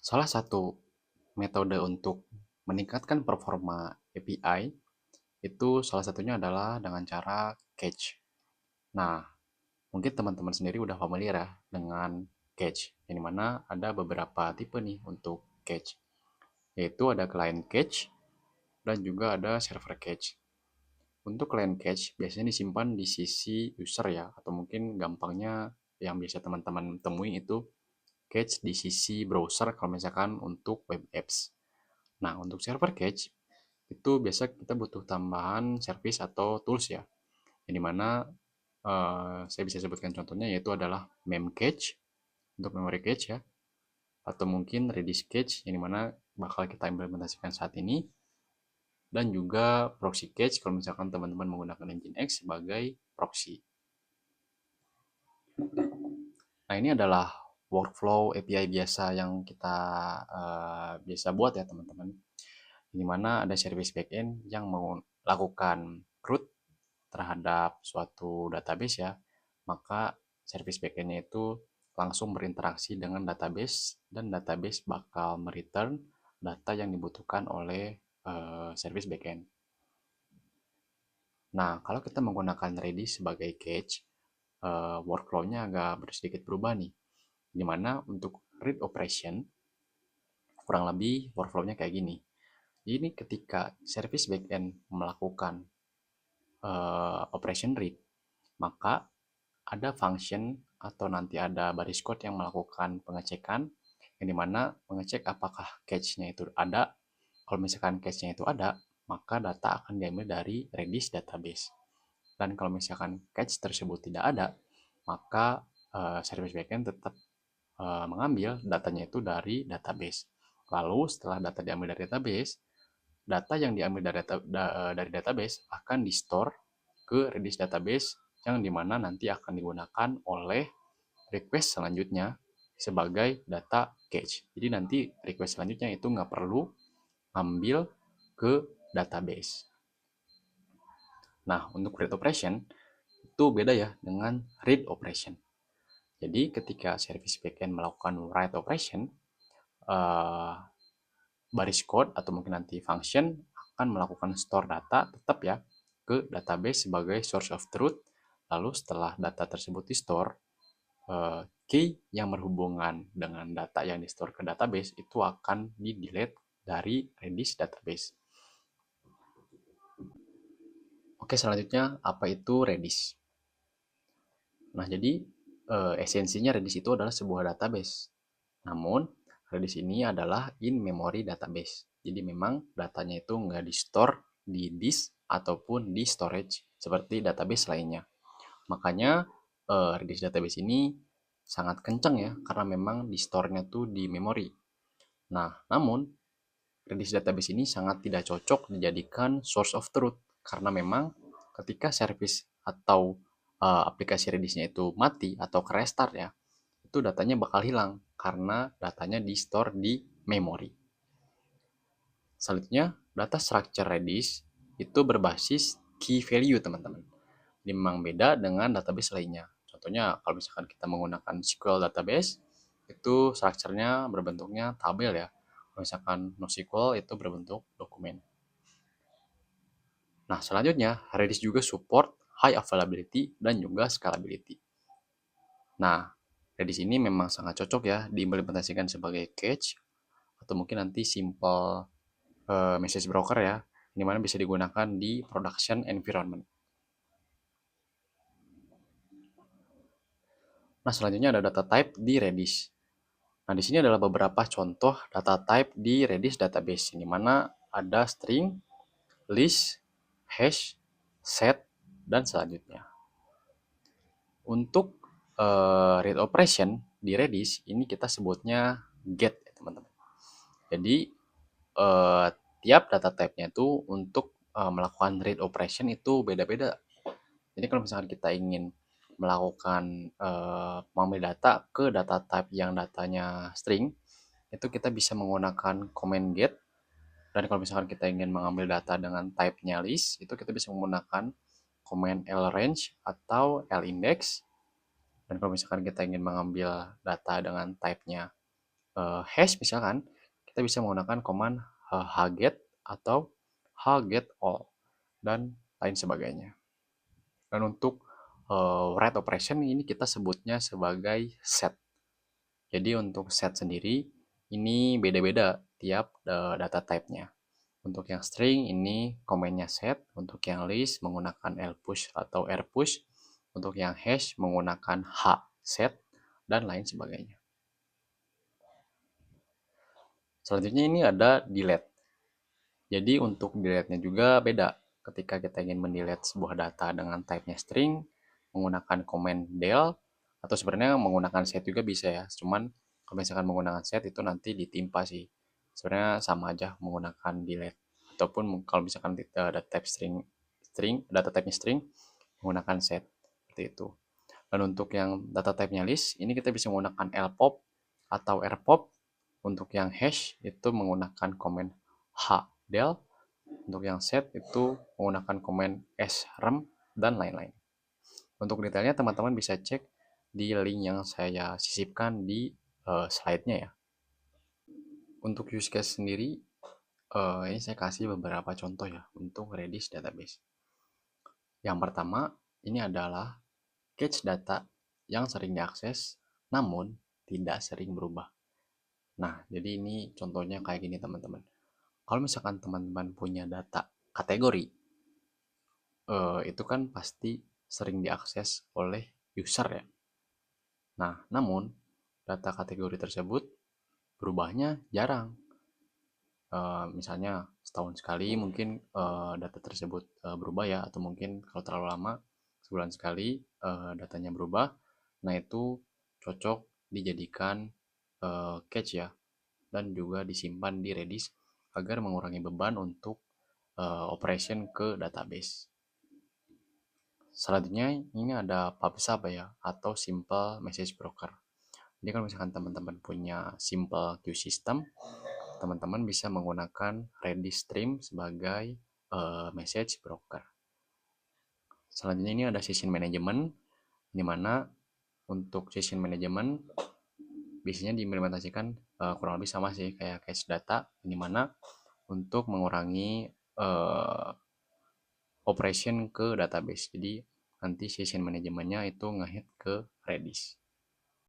Salah satu metode untuk meningkatkan performa API itu salah satunya adalah dengan cara cache. Nah, mungkin teman-teman sendiri udah familiar ya dengan cache, yang dimana ada beberapa tipe nih untuk cache, yaitu ada client cache dan juga ada server cache. Untuk client cache biasanya disimpan di sisi user ya, atau mungkin gampangnya yang biasa teman-teman temui itu cache di sisi browser kalau misalkan untuk web apps. Nah, untuk server cache itu biasa kita butuh tambahan service atau tools ya, yang dimana saya bisa sebutkan contohnya yaitu adalah memcache untuk memory cache ya, atau mungkin redis cache yang dimana bakal kita implementasikan saat ini, dan juga proxy cache kalau misalkan teman-teman menggunakan Nginx sebagai proxy. Nah, ini adalah workflow API biasa yang kita biasa buat ya teman-teman, di mana ada service backend yang melakukan root terhadap suatu database ya, maka service backend-nya itu langsung berinteraksi dengan database dan database bakal mereturn data yang dibutuhkan oleh service backend. Nah, kalau kita menggunakan Redis sebagai cache, workflow-nya agak sedikit berubah nih. Dimana untuk read operation, kurang lebih workflow-nya kayak gini. Ini ketika service backend melakukan operation read, maka ada function atau nanti ada baris code yang melakukan pengecekan, yang dimana mengecek apakah cache-nya itu ada. Kalau misalkan cache-nya itu ada, maka data akan diambil dari Redis database. Dan kalau misalkan cache tersebut tidak ada, maka service backend tetap mengambil datanya itu dari database. Lalu setelah data diambil dari database, data yang diambil dari database akan di-store ke Redis database, yang dimana nanti akan digunakan oleh request selanjutnya sebagai data cache. Jadi nanti request selanjutnya itu nggak perlu ambil ke database. Nah, untuk read operation itu beda ya dengan read operation. Jadi ketika service backend melakukan write operation, uh, baris code atau mungkin nanti function akan melakukan store data tetap ya ke database sebagai source of truth. Lalu setelah data tersebut di store, key yang berhubungan dengan data yang di store ke database itu akan di delete dari Redis database. Oke, selanjutnya apa itu Redis? Nah, jadi esensinya Redis itu adalah sebuah database. Namun, Redis ini adalah in-memory database. Jadi memang datanya itu nggak di-store di disk ataupun di storage seperti database lainnya. Makanya Redis database ini sangat kencang ya, karena memang di store-nya tuh di memori. Nah, namun Redis database ini sangat tidak cocok dijadikan source of truth, karena memang ketika service atau aplikasi Redisnya itu mati atau restart ya, itu datanya bakal hilang karena datanya di store di memori. Selanjutnya, data structure Redis itu berbasis key value teman-teman. Ini memang beda dengan database lainnya. Contohnya kalau misalkan kita menggunakan SQL database, itu structure-nya berbentuknya tabel ya. Kalau misalkan NoSQL itu berbentuk dokumen. Nah, selanjutnya Redis juga support high availability dan juga scalability. Nah, Redis ini memang sangat cocok ya diimplementasikan sebagai cache atau mungkin nanti simple message broker ya, di mana bisa digunakan di production environment. Nah, selanjutnya ada data type di Redis. Nah, di sini adalah beberapa contoh data type di Redis database, di mana ada string, list, hash, set, dan selanjutnya. Untuk read operation di Redis ini kita sebutnya get ya teman-teman. Jadi tiap data type-nya itu untuk melakukan read operation itu beda-beda. Jadi kalau misalkan kita ingin melakukan mengambil data ke data type yang datanya string, itu kita bisa menggunakan command get. Dan kalau misalkan kita ingin mengambil data dengan type-nya list, itu kita bisa menggunakan command lrange atau lindex. Dan kalau misalkan kita ingin mengambil data dengan type-nya hash misalkan, kita bisa menggunakan command hget atau hgetall dan lain sebagainya. Dan untuk write operation ini kita sebutnya sebagai set. Jadi untuk set sendiri ini beda-beda tiap data type-nya. Untuk yang string ini komennya set, untuk yang list menggunakan lpush atau rpush, untuk yang hash menggunakan hset, dan lain sebagainya. Selanjutnya ini ada delete. Jadi untuk delete-nya juga beda. Ketika kita ingin mendelete sebuah data dengan type-nya string, menggunakan command del, atau sebenarnya menggunakan set juga bisa ya. Cuman kalau misalkan menggunakan set itu nanti ditimpa sih. Sebenarnya sama aja menggunakan delete. Ataupun kalau misalkan ada type data type-nya string, menggunakan set. Seperti itu. Dan untuk yang data type-nya list, ini kita bisa menggunakan lpop atau rpop. Untuk yang hash itu menggunakan command hdel. Untuk yang set itu menggunakan command srem dan lain-lain. Untuk detailnya teman-teman bisa cek di link yang saya sisipkan di slide-nya ya. Untuk use case sendiri, ini saya kasih beberapa contoh ya untuk Redis database. Yang pertama, ini adalah cache data yang sering diakses namun tidak sering berubah. Nah, jadi ini contohnya kayak gini teman-teman. Kalau misalkan teman-teman punya data kategori, itu kan pasti sering diakses oleh user ya. Nah, namun data kategori tersebut berubahnya jarang. Misalnya setahun sekali mungkin data tersebut berubah ya, atau mungkin kalau terlalu lama sebulan sekali datanya berubah. Nah, itu cocok dijadikan cache ya, dan juga disimpan di Redis agar mengurangi beban untuk operation ke database. Selanjutnya ini ada PubSub ya, atau Simple Message Broker. Jadi kalau misalkan teman-teman punya Simple Queue System, teman-teman bisa menggunakan Redis Stream sebagai message broker. Selanjutnya ini ada Session Management, di mana untuk Session Management biasanya diimplementasikan kurang lebih sama sih kayak cache data, di mana untuk mengurangi operation ke database. Jadi nanti session manajemennya itu ngehit ke Redis.